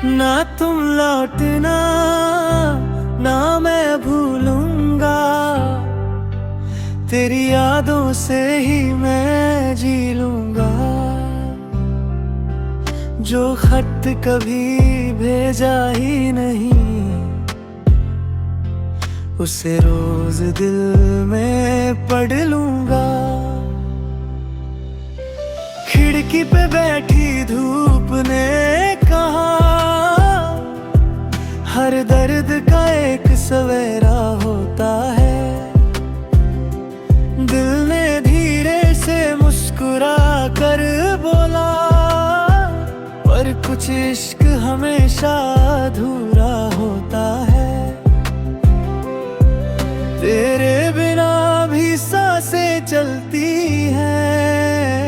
ना तुम लौटना ना मैं भूलूंगा, तेरी यादों से ही मैं जी लूंगा। जो खत कभी भेजा ही नहीं, उसे रोज दिल में पढ़ लूंगा। खिड़की पे बैठी धूप ने कहा, हर दर्द का एक सवेरा होता है। दिल ने धीरे से मुस्कुरा कर बोला, पर कुछ इश्क हमेशा अधूरा होता है। तेरे बिना भी सांसें चलती हैं,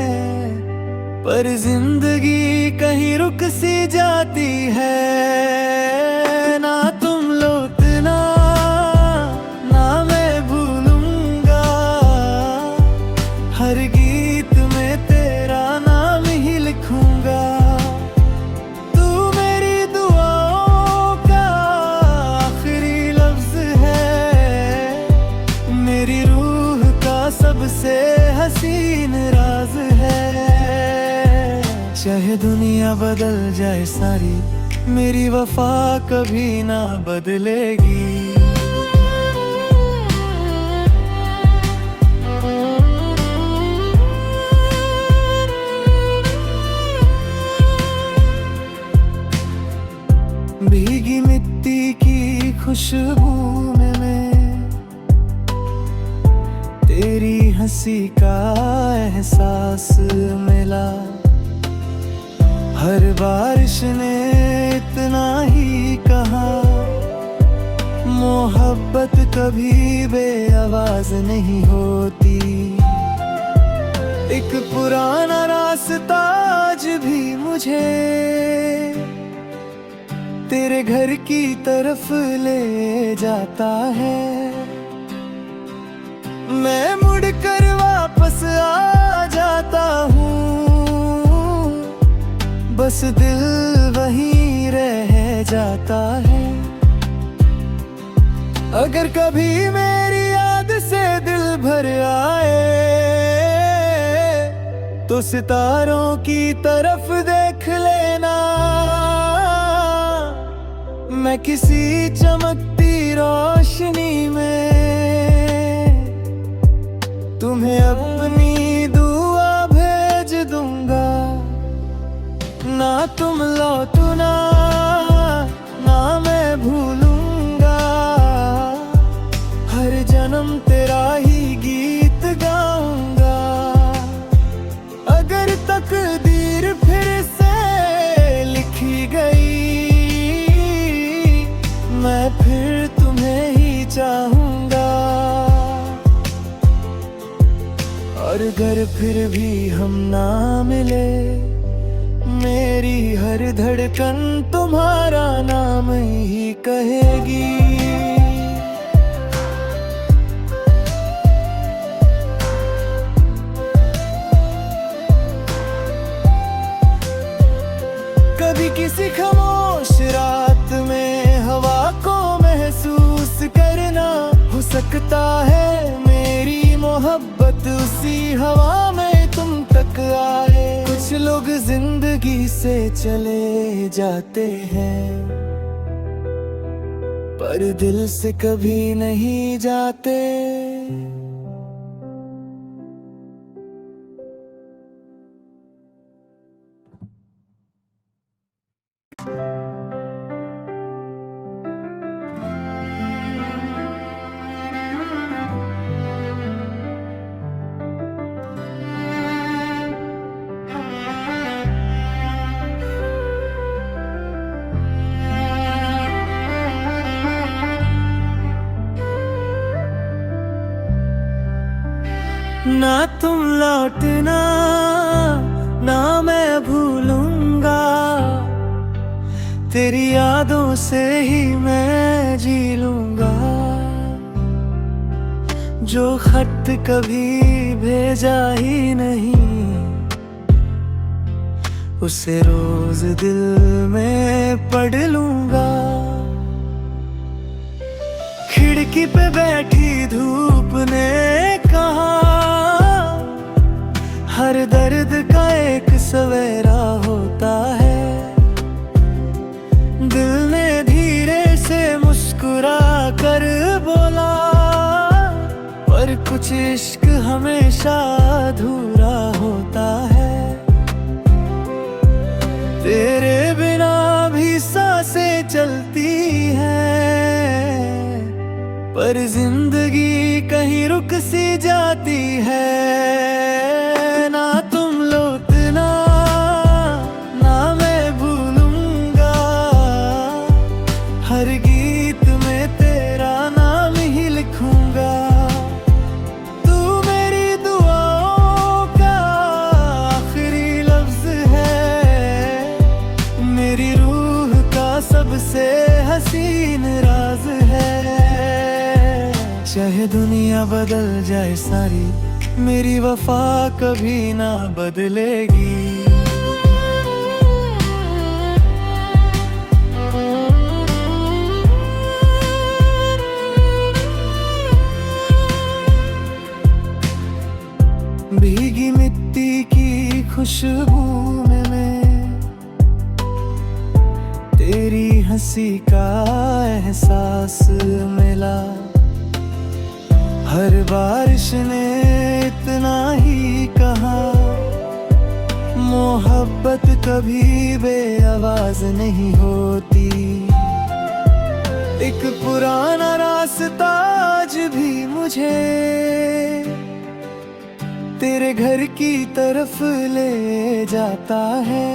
पर जिंदगी कहीं रुक सी जाती है। ना तुम लौटना ना मैं भूलूंगा, हर गीत में तेरा नाम ही लिखूंगा। तू मेरी दुआओं का आखिरी लफ्ज है, मेरी रूह का सबसे हसीन राज है। चाहे दुनिया बदल जाए सारी, मेरी वफा कभी ना बदलेगी। भीगी मिट्टी की खुशबू में तेरी हंसी का एहसास मिला। हर बारिश ने इतना ही कहा, मोहब्बत कभी बेआवाज नहीं होती। एक पुराना रास्ता आज भी मुझे तेरे घर की तरफ ले जाता है। मैं मुड़कर वापस आ जाता हूँ, बस दिल वहीं रह जाता है। अगर कभी मेरी याद से दिल भर आए, तो सितारों की तरफ देख लेना। मैं किसी चमकती रोशनी में तुम्हें अपनी दुआ भेज दूंगा। ना तुम लौटना ना मैं भूलूंगा, हर जन्म तेरा ही गीत गाऊंगा। अगर तकदीर फिर से लिखी गई, मैं फिर तुम्हें ही चाहूंगा। और अगर फिर भी हम ना मिले, मेरी हर धड़कन तुम्हारा नाम ही कहेगी। कभी किसी खामोश रात में हवा को महसूस करना, हो सकता है मेरी मोहब्बत उसी हवा में तुम तक आए। कुछ लोग जिंदगी से चले जाते हैं, पर दिल से कभी नहीं जाते। ना तुम लौटना ना मैं भूलूंगा, तेरी यादों से ही मैं जी लूंगा। जो खत कभी भेजा ही नहीं, उसे रोज दिल में पढ़ लूंगा। खिड़की पे बैठी धूप ने कहा, हर दर्द का एक सवेरा होता है। दिल ने धीरे से मुस्कुरा कर बोला, पर कुछ इश्क हमेशा अधूरा होता है। तेरे बिना भी सांसें चलती हैं, पर जिंदगी कहीं रुक सी जाती है। ना तुम लौटना ना मैं भूलूंगा, हर गीत में तेरा नाम ही लिखूंगा। तू मेरी दुआओं का आखिरी लफ्ज है, मेरी रूह का सबसे हसीन राज है। चाहे दुनिया बदल जाए सारी, मेरी वफा कभी ना बदलेगी। भीगी मिट्टी की खुशबू में तेरी हंसी का एहसास मिला। हर बारिश ने इतना ही कहा, मोहब्बत कभी बेआवाज नहीं होती। एक पुराना रास्ता आज भी मुझे तेरे घर की तरफ ले जाता है।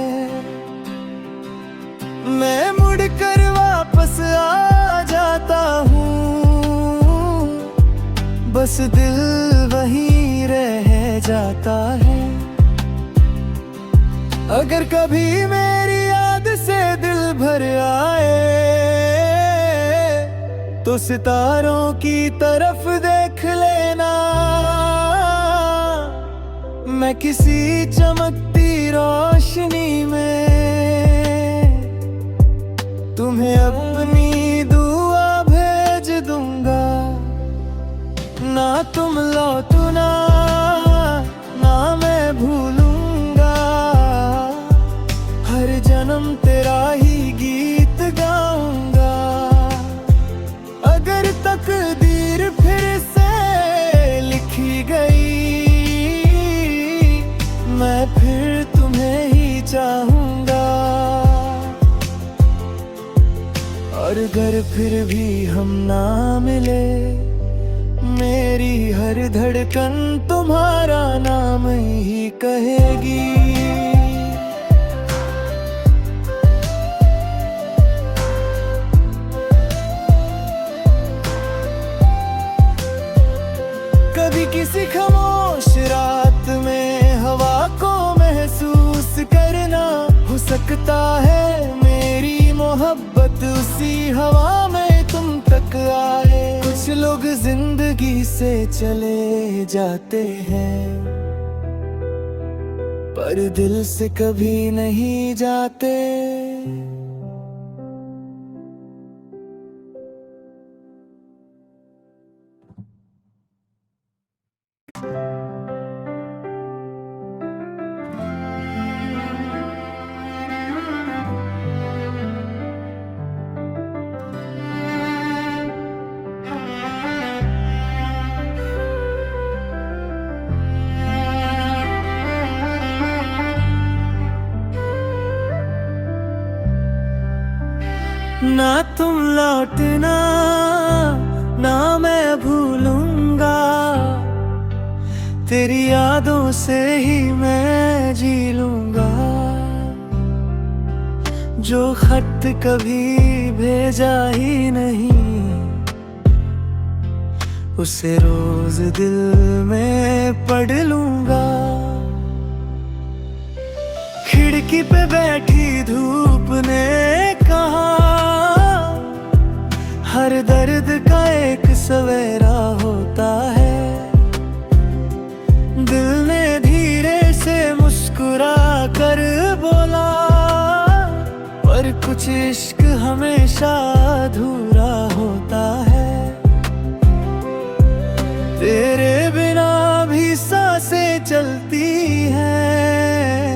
मैं मुड़कर वापस आ जाता हूँ, बस दिल वहीं रह जाता है। अगर कभी मेरी याद से दिल भर आए, तो सितारों की तरफ देख लेना। मैं किसी चमकती रोशनी में तुम्हें अपनी दुआ भेज दूंगा। ना तुम लौटना ना मैं भूलूंगा, हर जन्म तेरा ही गीत गाऊंगा। अगर तकदीर फिर से लिखी गई, मैं फिर तुम्हें ही चाहूंगा। और अगर फिर भी हम ना मिले, मेरी हर धड़कन तुम्हारा नाम ही कहेगी। कभी किसी खामोश रात में हवा को महसूस करना, हो सकता है मेरी मोहब्बत उसी हवा में तुम तक आए। कुछ लोग जिंदगी से चले जाते हैं, पर दिल से कभी नहीं जाते। ना तुम लौटना ना मैं भूलूंगा, तेरी यादों से ही मैं जी लूंगा। जो खत कभी भेजा ही नहीं, उसे रोज दिल में पढ़ लूंगा। खिड़की पे बैठी धूप ने कहा, हर दर्द का एक सवेरा होता है। दिल ने धीरे से मुस्कुरा कर बोला, पर कुछ इश्क हमेशा अधूरा होता है। तेरे बिना भी सांसें चलती हैं,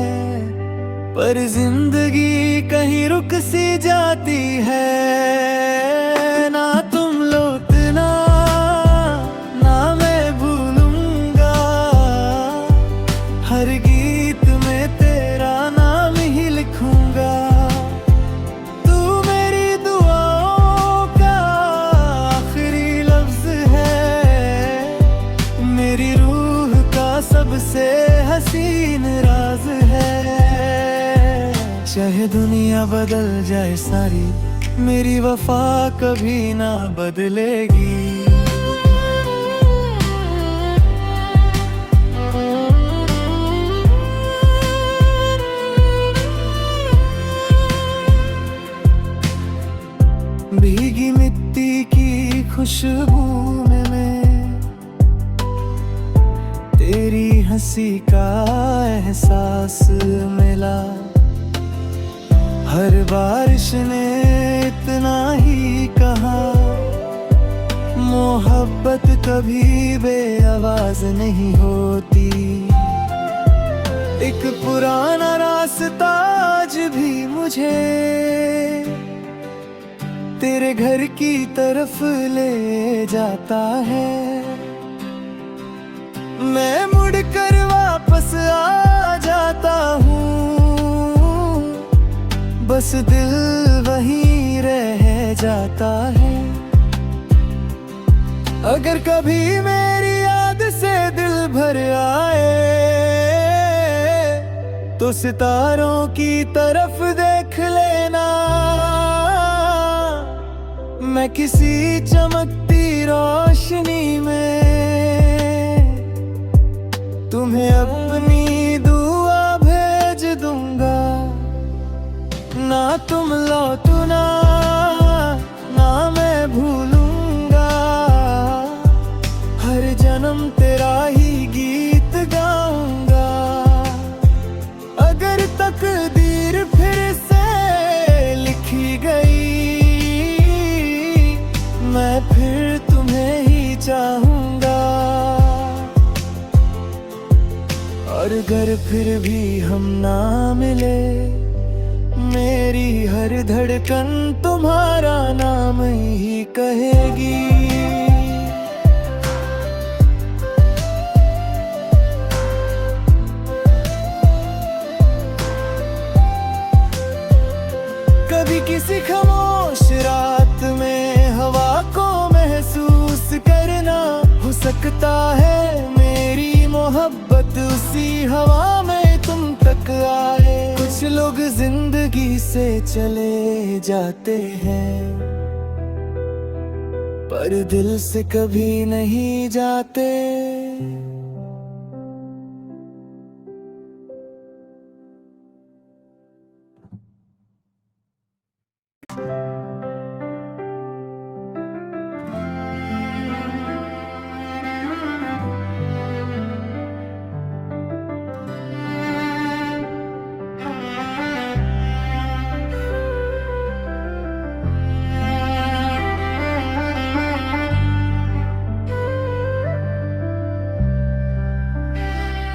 पर जिंदगी कहीं रुक सी जाती है। ना तुम लौटना ना मैं भूलूंगा, हर गीत में तेरा नाम ही लिखूंगा। तू मेरी दुआओं का आखिरी लफ्ज है, मेरी रूह का सबसे हसीन राज है। चाहे दुनिया बदल जाए सारी, मेरी वफा कभी ना बदलेगी। भीगी मिट्टी की खुशबू में मैं तेरी हंसी का एहसास मिला। हर बारिश ने इतना ही कहा, मोहब्बत कभी बेआवाज नहीं होती। एक पुराना रास्ता आज भी मुझे तेरे घर की तरफ ले जाता है। मैं मुड़कर वापस आ जाता हूँ, बस दिल वहीं रह जाता है। अगर कभी मेरी याद से दिल भर आए, तो सितारों की तरफ देख लेना। मैं किसी चमकती रोशनी में तुम्हें अपनी दुआ भेज दूंगा। ना तुम लौटना ना मैं भूलूंगा, हर जन्म तेरा ही गीत गाऊंगा। अगर तकदीर फिर से लिखी गई, मैं फिर तुम्हें ही चाहूंगा। और अगर फिर भी हम ना मिले, मेरी हर धड़कन तुम्हारा नाम ही कहेगी। कभी किसी खामोश रात में हवा को महसूस करना, हो सकता है मेरी मोहब्बत उसी हवा में तुम तक आए। कुछ लोग जिंदगी से चले जाते हैं, पर दिल से कभी नहीं जाते।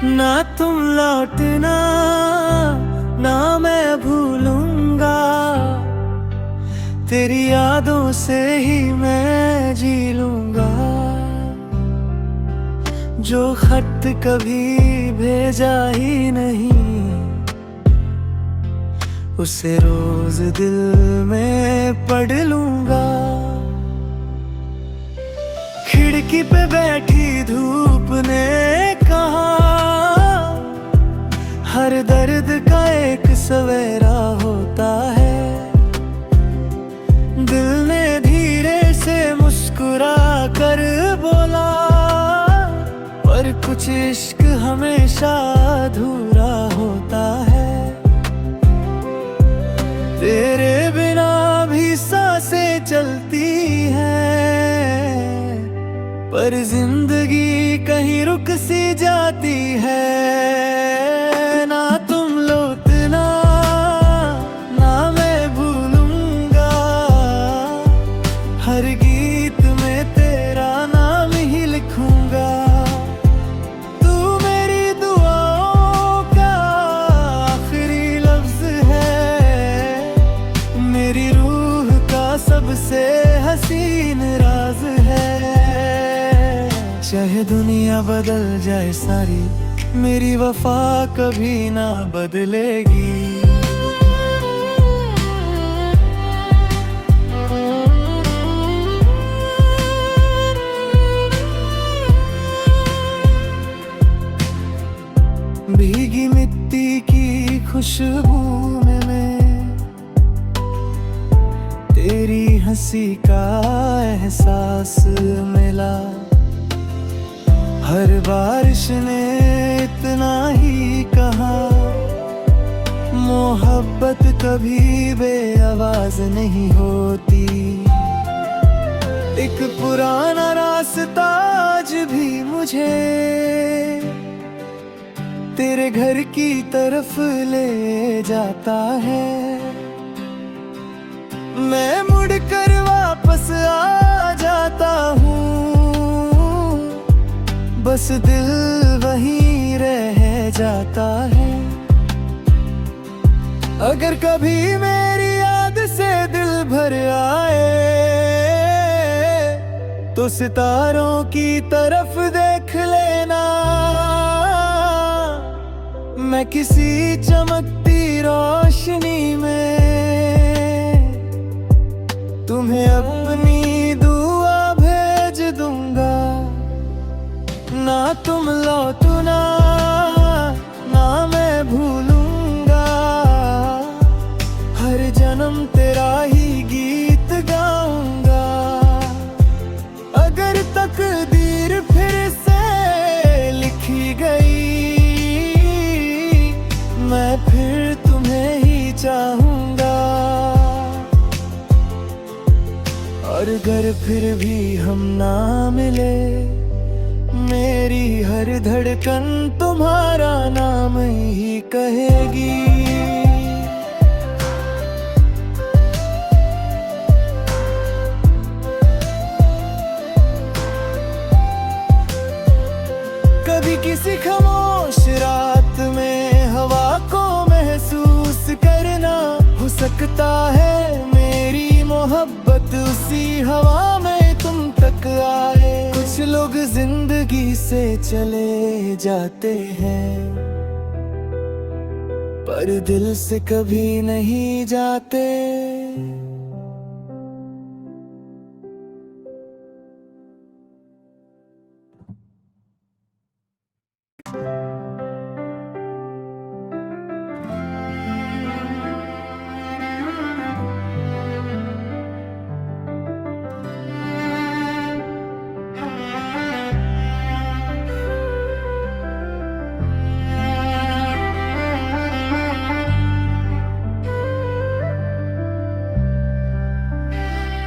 ना तुम लौटना ना मैं भूलूंगा, तेरी यादों से ही मैं जी लूंगा। जो खत कभी भेजा ही नहीं, उसे रोज दिल में पढ़ लूंगा। खिड़की पे बैठी धूप ने कहा, हर दर्द का एक सवेरा होता है। दिल ने धीरे से मुस्कुरा कर बोला, पर कुछ इश्क हमेशा अधूरा होता है। तेरे बिना भी सांसें चलती हैं, पर जिंदगी कहीं रुक सी जाती है। ना तुम लौटना ना मैं भूलूंगा, हर गीत में तेरा नाम ही लिखूंगा। तू मेरी दुआओं का आखिरी लफ्ज है, मेरी रूह का सबसे हसीन राज है। चाहे दुनिया बदल जाए सारी, मेरी वफा कभी ना बदलेगी। भीगी मिट्टी की खुशबू में मैं तेरी हंसी का एहसास मिला। हर बारिश ने इतना ही कहा, मोहब्बत कभी बेआवाज नहीं होती। एक पुराना रास्ता आज भी मुझे तेरे घर की तरफ ले जाता है। मैं मुड़कर वापस आ जाता हूँ, बस दिल वहीं रह जाता है। अगर कभी मेरी याद से दिल भर आए, तो सितारों की तरफ देख लेना। मैं किसी चमकती रोशनी में तुम्हें अपनी दुआ भेज दूंगा। ना तुम लौटना ना मैं भूलूंगा, हर जन्म तेरा ही गीत गाऊंगा। अगर तकदीर फिर से लिखी गई, मैं फिर तुम्हें ही चाहूंगा। और अगर फिर भी हम ना मिले, मेरी हर धड़कन तुम्हारा नाम ही कहेगी। कभी किसी खामोश रात में हवा को महसूस करना, हो सकता है मेरी मोहब्बत उसी हवा में तुम तक आए। कुछ लोग जिंदगी से चले जाते हैं, पर दिल से कभी नहीं जाते।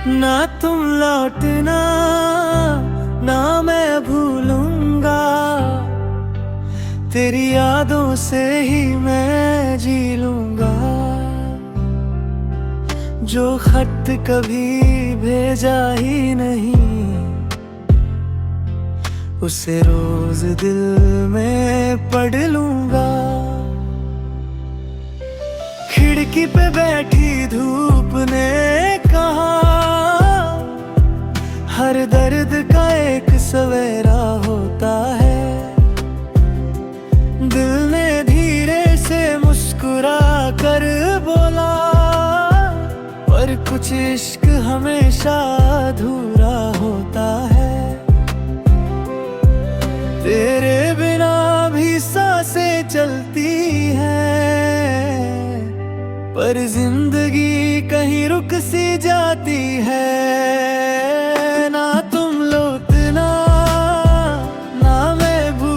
ना तुम लौटना ना मैं भूलूंगा, तेरी यादों से ही मैं जी लूंगा। जो खत कभी भेजा ही नहीं, उसे रोज दिल में पढ़ लूंगा। खिड़की पे बैठी धूप ने कहा, हर दर्द का एक सवेरा होता है। दिल ने धीरे से मुस्कुरा कर बोला, पर कुछ इश्क हमेशा अधूरा होता है। तेरे बिना भी सांसें चलती हैं, पर जिंदगी कहीं रुक सी जाती है। ना तुम लौटना ना मैं भूलूंगा,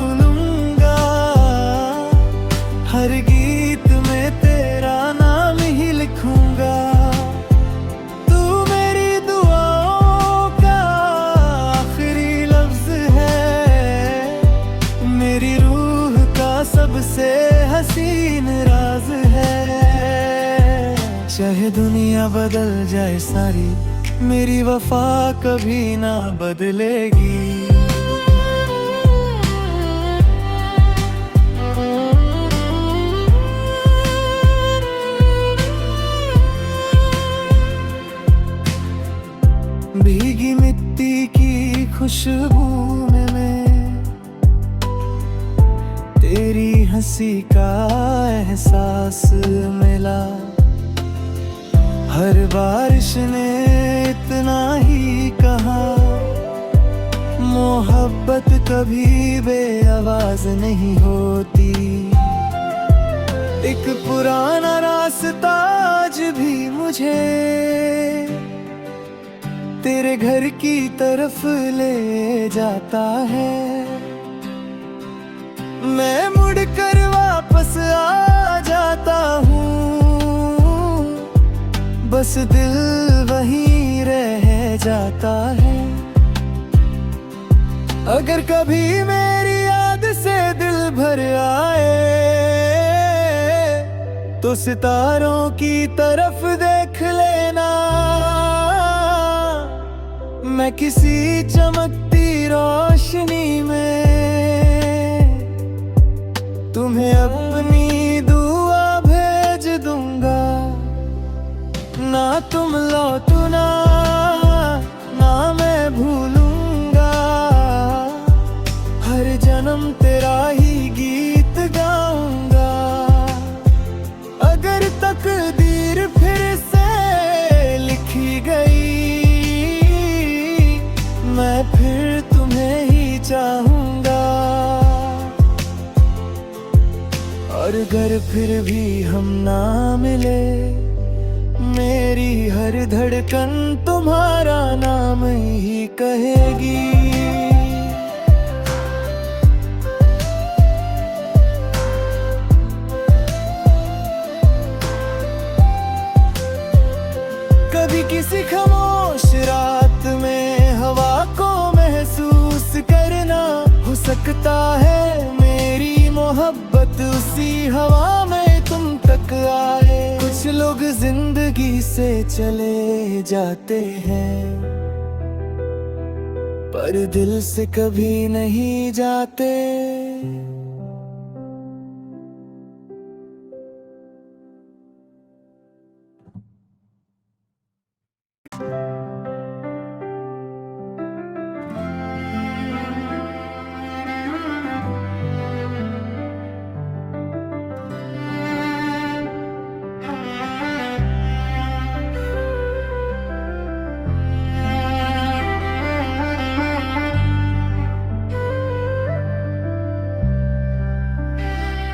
सबसे हसीन राज है। चाहे दुनिया बदल जाए सारी, मेरी वफा कभी ना बदलेगी। भीगी मिट्टी की खुशबू में मैं तेरी हंसी का एहसास मिला। हर बारिश ने इतना ही कहा, मोहब्बत कभी बेआवाज नहीं होती। एक पुराना रास्ता आज भी मुझे तेरे घर की तरफ ले जाता है। मैं मुड़कर वापस आ जाता हूँ, बस दिल वहीं रह जाता है। अगर कभी मेरी याद से दिल भर आए, तो सितारों की तरफ देख लेना। मैं किसी चमकती रोशनी में तुम्हें अपनी दुआ भेज दूंगा। ना तुम लौटना, ना मैं भूलूंगा। हर जन्म तेरा ही गीत गाऊंगा। अगर तकदीर फिर से लिखी गई, मैं फिर तुम्हें ही चाहूंगा। और अगर फिर भी हम ना मिले, मेरी हर धड़कन तुम्हारा नाम ही कहेगी। कभी किसी खामोश रात में हवा को महसूस करना। हो सकता है मेरी मोहब्बत उसी हवा में तुम तक आए। कुछ लोग जिंदगी से चले जाते हैं, पर दिल से कभी नहीं जाते।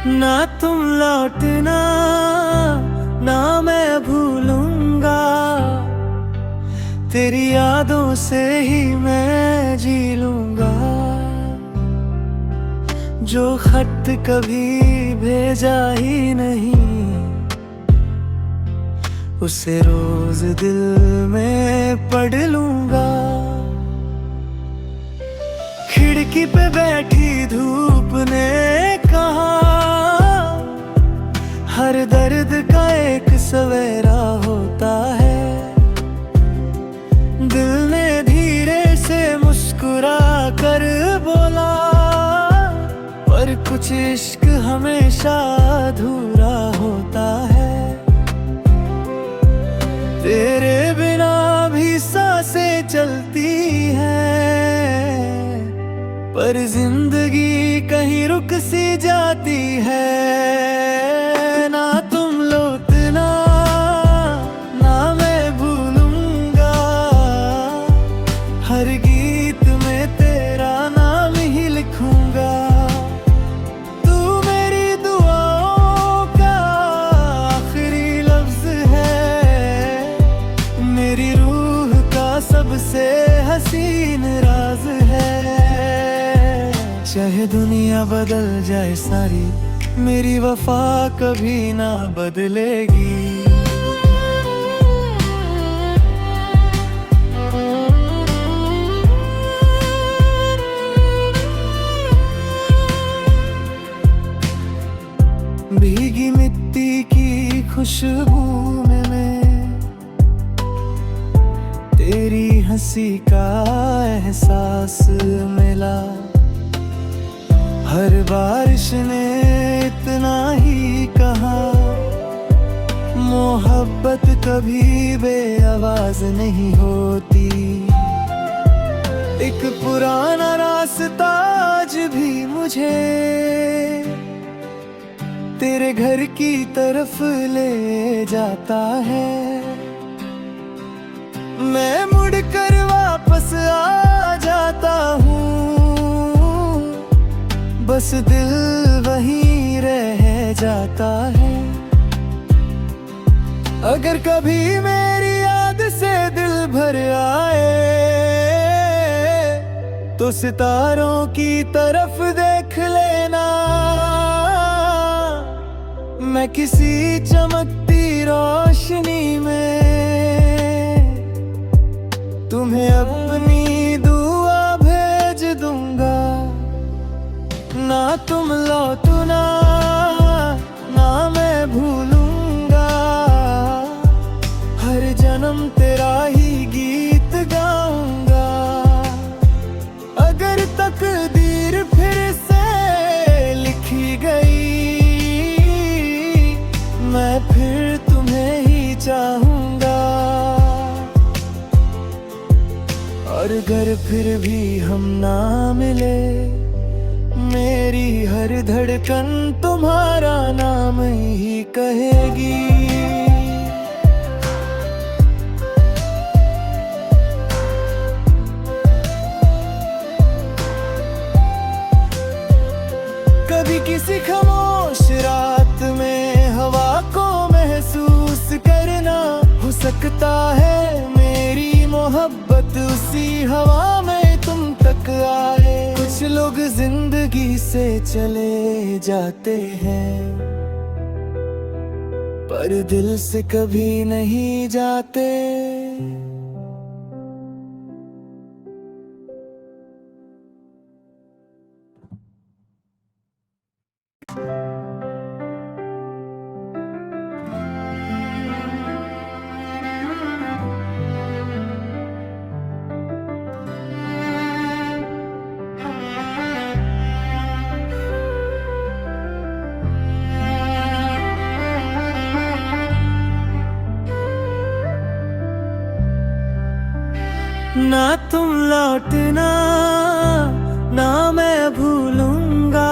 ना तुम लौटना, ना मैं भूलूंगा। तेरी यादों से ही मैं जी लूंगा। जो खत कभी भेजा ही नहीं, उसे रोज दिल में पढ़ लूंगा। खिड़की पे बैठी धूप ने कहा, हर दर्द का एक सवेरा होता है। दिल ने धीरे से मुस्कुरा कर बोला, पर कुछ इश्क हमेशा अधूरा होता है। तेरे बिना भी सांसें चलती हैं, पर जिंदगी कहीं रुक सी जाती है। ना तुम लौटना, ना मैं भूलूंगा। हर गीत में तेरा नाम ही लिखूंगा। तू मेरी दुआओं का आखिरी लफ्ज है। मेरी रूह का सबसे हसीन राज है। चाहे दुनिया बदल जाए सारी, मेरी वफा कभी ना बदलेगी। भीगी मिट्टी की खुशबू में मैं तेरी हंसी का एहसास मिला। हर बारिश ने इतना ही कहा, मोहब्बत कभी बेआवाज नहीं होती। एक पुराना रास्ता आज भी मुझे तेरे घर की तरफ ले जाता है। मैं मुड़कर वापस आ जाता हूँ, बस दिल वहीं रह जाता है। अगर कभी मेरी याद से दिल भर आए तो सितारों की तरफ देख लेना। मैं किसी चमकती रोशनी में तुम्हें अपनी दुआ भेज दूंगा। ना तुम लौटना ना मैं भूलूंगा, हर जन्म तेरा ही गीत गाऊंगा। अगर तकदीर फिर से लिखी गई, मैं फिर तुम्हें ही चाहूंगा। और अगर फिर भी हम ना मिले, मेरी हर धड़कन तुम्हारा नाम ही कहेगी। कभी किसी खामोश रात में हवा को महसूस करना, हो सकता है मेरी मोहब्बत उसी हवा में तुम तक आए। कुछ लोग जिंदगी से चले जाते हैं, पर दिल से कभी नहीं जाते। ना तुम लौटना ना मैं भूलूंगा,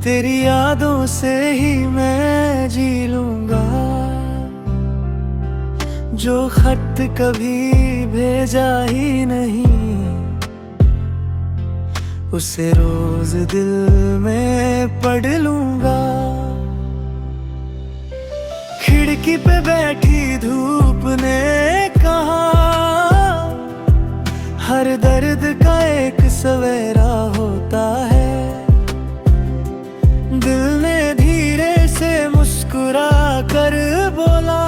तेरी यादों से ही मैं जी लूंगा। जो खत कभी भेजा ही नहीं, उसे रोज दिल में पढ़ लूंगा। खिड़की पे बैठी धूप ने कहा, हर दर्द का एक सवेरा होता है। दिल ने धीरे से मुस्कुरा कर बोला,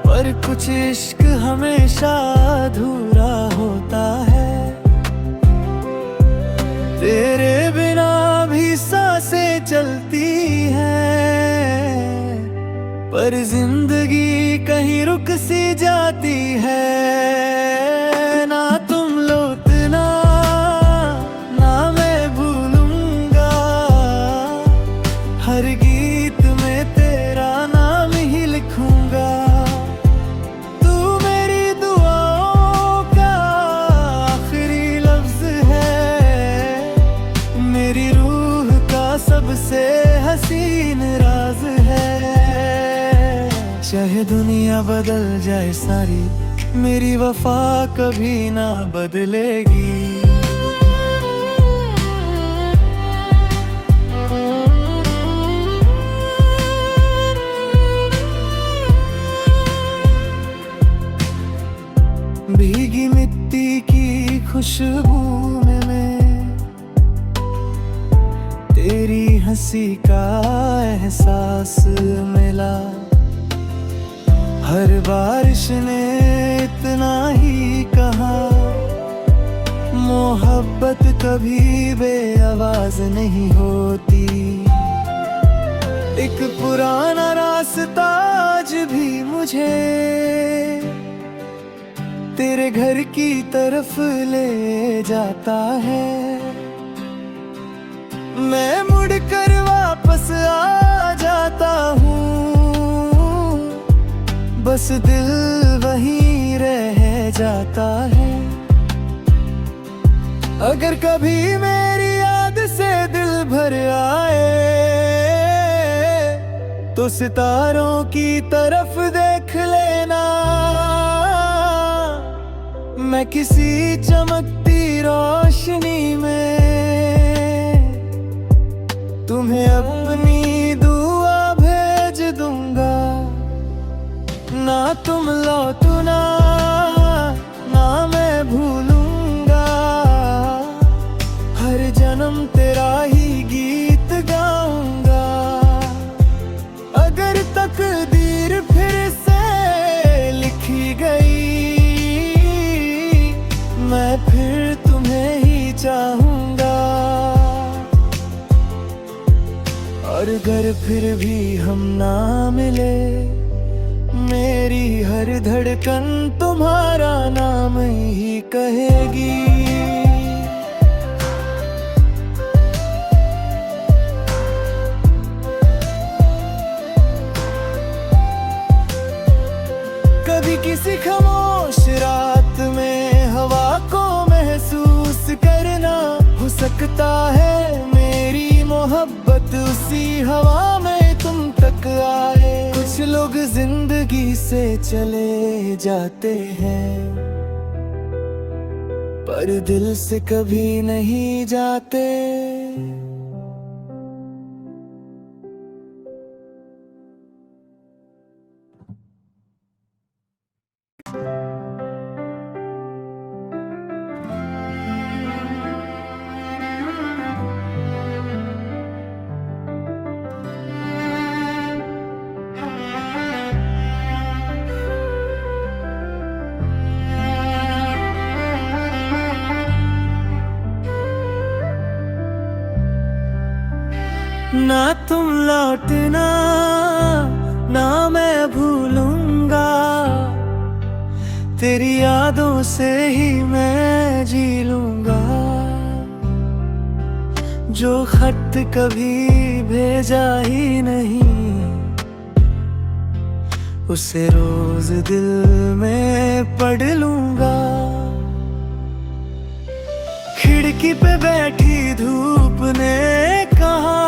पर कुछ इश्क हमेशा अधूरा होता है। तेरे बिना भी सांसें चलती हैं, पर जिंदगी कहीं रुक सी जाती है। ना तुम लौटना ना मैं भूलूंगा, हर गीत में तेरा नाम ही लिखूंगा। तू मेरी दुआओं का आखिरी लफ्ज है, मेरी रूह का सबसे हसीन राज है। चाहे दुनिया बदल जाए सारी, मेरी वफा कभी ना बदलेगी। भीगी मिट्टी की खुशबू में मैं तेरी हंसी का एहसास मिला। हर बारिश ने इतना ही कहा, मोहब्बत कभी बेआवाज नहीं होती। एक पुराना रास्ता आज भी मुझे तेरे घर की तरफ ले जाता है। मैं मुड़कर वापस आ जाता हूँ, बस दिल वहीं रह जाता है। अगर कभी मेरी याद से दिल भर आए तो सितारों की तरफ देख लेना। मैं किसी चमकती रोशनी में तुम्हें अपनी दुआ भेज दूंगा। ना तुम लौटना ना मैं भूलूंगा, हर जन्म तेरा ही गीत गाऊंगा। अगर तकदीर फिर से लिखी गई, मैं फिर तुम्हें ही चाहूंगा। और अगर फिर भी हम ना मिले, मेरी हर धड़कन तुम्हारा नाम ही कहेगी। कभी किसी खामोश रात में हवा को महसूस करना, हो सकता है मेरी मोहब्बत उसी हवा में तुम तक आए। कुछ लोग जिंदगी से चले जाते हैं, पर दिल से कभी नहीं जाते। ना तुम लौटना ना मैं भूलूंगा, तेरी यादों से ही मैं जी लूंगा। जो खत कभी भेजा ही नहीं, उसे रोज दिल में पढ़ लूंगा। खिड़की पे बैठी धूप ने कहा,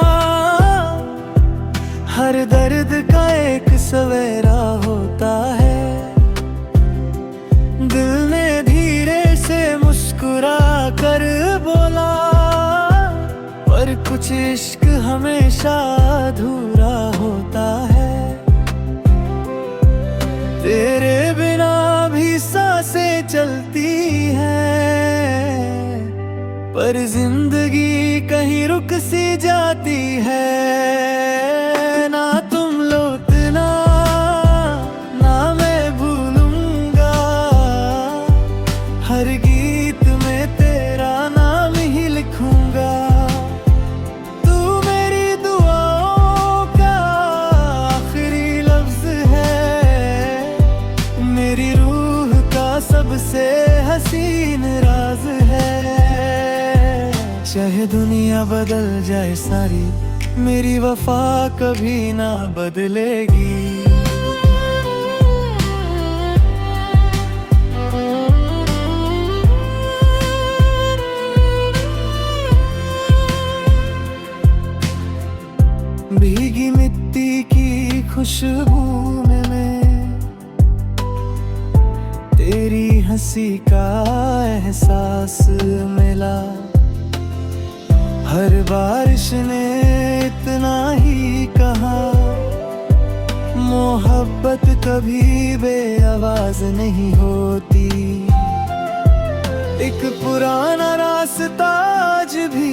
हर दर्द का एक सवेरा होता है। दिल ने धीरे से मुस्कुरा कर बोला, पर कुछ इश्क हमेशा अधूरा होता है। तेरे बिना भी सांसें चलती हैं, पर जिंदगी कहीं रुक सी जाती है। ना तुम लौटना ना मैं भूलूंगा, हर गीत में तेरा नाम ही लिखूंगा। तू मेरी दुआओं का आखिरी लफ्ज है, मेरी रूह का सबसे हसीन राज है। चाहे दुनिया बदल जाए सारी, मेरी वफा कभी ना बदलेगी। भीगी मिट्टी की खुशबू में मैं तेरी हंसी का एहसास मिला। हर बारिश ने इतना ही कहा, मोहब्बत कभी बेआवाज नहीं होती। एक पुराना रास्ता आज भी